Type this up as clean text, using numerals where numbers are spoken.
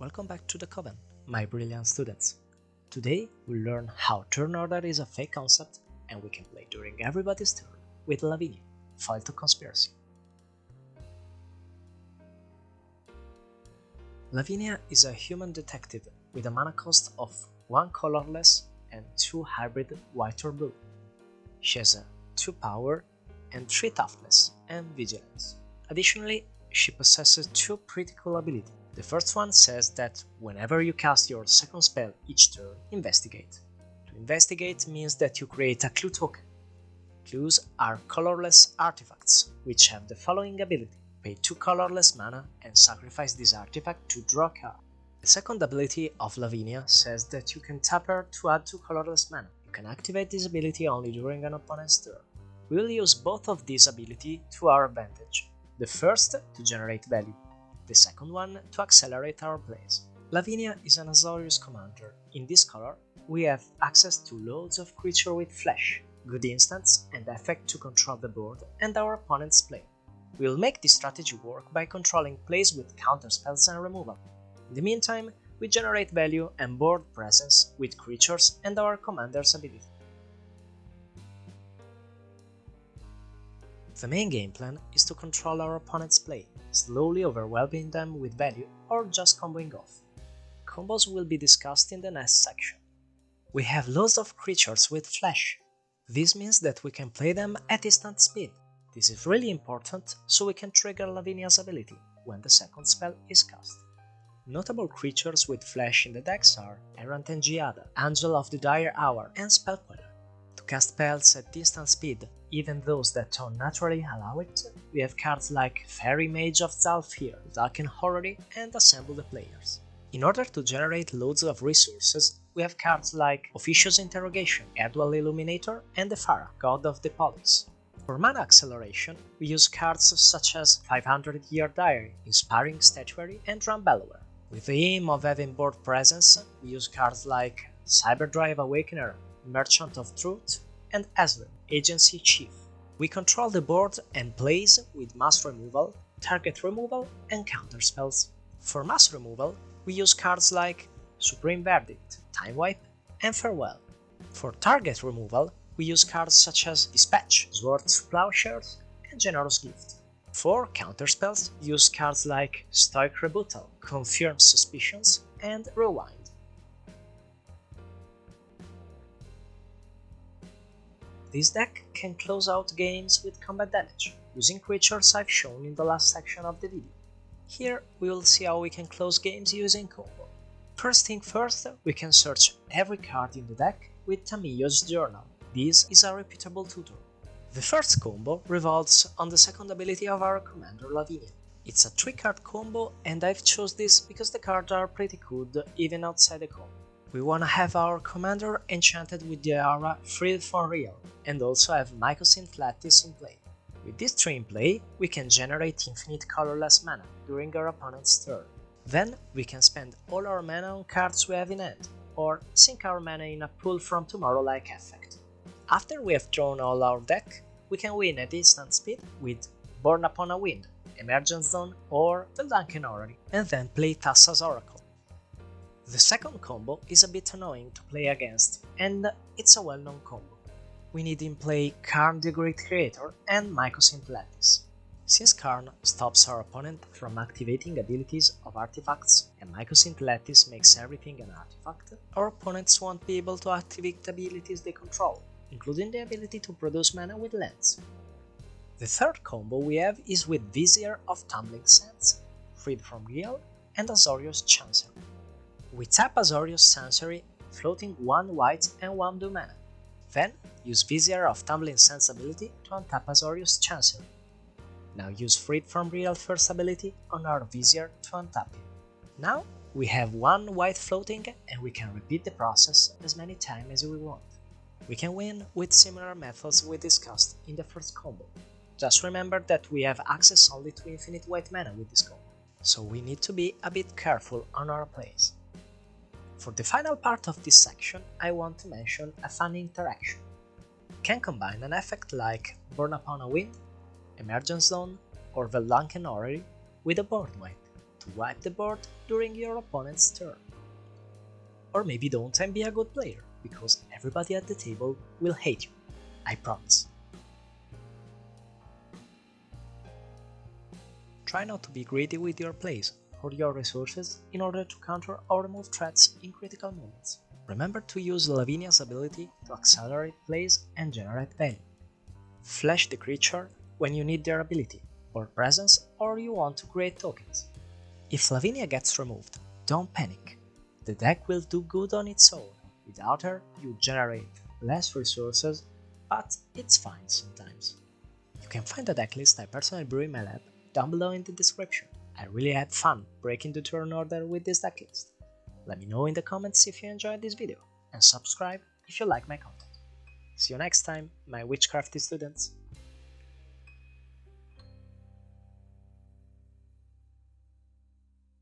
Welcome back to the Coven, my brilliant students. Today we'll learn how turn order is a fake concept and we can play during everybody's turn with Lavinia, Foil to Conspiracy. Lavinia is a human detective with a mana cost of 1 colorless and 2 hybrid white or blue. She has 2 power and 3 toughness and vigilance. Additionally, she possesses 2 pretty cool abilities. The first one says that whenever you cast your second spell each turn, investigate. To investigate means that you create a clue token. Clues are colorless artifacts, which have the following ability: pay 2 colorless mana and sacrifice this artifact to draw a card. The second ability of Lavinia says that you can tap her to add 2 colorless mana. You can activate this ability only during an opponent's turn. We will use both of these abilities to our advantage. The first to generate value, the second one to accelerate our plays. Lavinia is an Azorius commander. In this color, we have access to loads of creatures with flash, good instants and effect to control the board and our opponent's play. We will make this strategy work by controlling plays with counterspells and removal. In the meantime, we generate value and board presence with creatures and our commander's ability. The main game plan is to control our opponent's play, slowly overwhelming them with value or just comboing off. Combos will be discussed in the next section. We have loads of creatures with flash. This means that we can play them at instant speed. This is really important so we can trigger Lavinia's ability when the second spell is cast. Notable creatures with flash in the decks are Errant and Giada, Angel of the Dire Hour and Spellqueller. To cast spells at instant speed, even those that don't naturally allow it, we have cards like Fairy Mage of Zalfir, Vulcan Horary and Assemble the Players. In order to generate loads of resources, we have cards like Officious Interrogation, Erdwell Illuminator and the Pharaoh, God of the Polis. For mana acceleration, we use cards such as 500 Year Diary, Inspiring Statuary and Rambellower. With the aim of having board presence, we use cards like Cyberdrive Awakener, Merchant of Truth and Ezreal, Agency Chief. We control the board and plays with mass removal, target removal and counterspells. For mass removal, we use cards like Supreme Verdict, Time Wipe and Farewell. For target removal, we use cards such as Dispatch, Swords Plowshares and Generous Gift. For counterspells, we use cards like Stoic Rebuttal, Confirm Suspicions and Rewind. This deck can close out games with combat damage, using creatures I've shown in the last section of the video. Here we will see how we can close games using combo. First thing first, we can search every card in the deck with Tamiyo's Journal. This is a repeatable tutor. The first combo revolves on the second ability of our commander Lavinia. It's a 3-card combo and I've chose this because the cards are pretty good even outside the combo. We wanna have our commander enchanted with the aura Freed from Real, and also have Mycosynth Lattice in play. With this 3 in play, we can generate infinite colorless mana during our opponent's turn. Then we can spend all our mana on cards we have in hand, or sink our mana in a Pull from Tomorrow-like effect. After we have drawn all our deck, we can win at instant speed with Born Upon a Wind, Emergence Zone or the Vulcan Horary, and then play Thassa's Oracle. The second combo is a bit annoying to play against, and it's a well-known combo. We need in play Karn the Great Creator and Mycosynth Lattice. Since Karn stops our opponent from activating abilities of artifacts and Mycosynth Lattice makes everything an artifact, our opponents won't be able to activate abilities they control, including the ability to produce mana with lands. The third combo we have is with Vizier of Tumbling Sands, Freed from Real and Azorius Chancery. We tap Azorius Chancery, floating 1 white and 1 blue mana. Then use Vizier of Tumbling Sands ability to untap Azorius Chancery. Now use Freed from Real first ability on our Vizier to untap him. Now we have 1 white floating and we can repeat the process as many times as we want. We can win with similar methods we discussed in the first combo. Just remember that we have access only to infinite white mana with this combo, so we need to be a bit careful on our plays. For the final part of this section, I want to mention a fun interaction. We can combine an effect like Born Upon a Wind, Emergence Zone or the Vulcan Horary with a board wipe to wipe the board during your opponent's turn. Or maybe don't and be a good player, because everybody at the table will hate you, I promise. Try not to be greedy with your plays or your resources in order to counter or remove threats in critical moments. Remember to use Lavinia's ability to accelerate plays and generate value. Flash the creature when you need their ability, or presence, or you want to create tokens. If Lavinia gets removed, don't panic. The deck will do good on its own. Without her, you generate less resources, but it's fine sometimes. You can find the decklist I personally brew in my lab down below in the description. I really had fun breaking the turn order with this decklist. Let me know in the comments if you enjoyed this video, and subscribe if you like my content. See you next time, my witchcrafty students!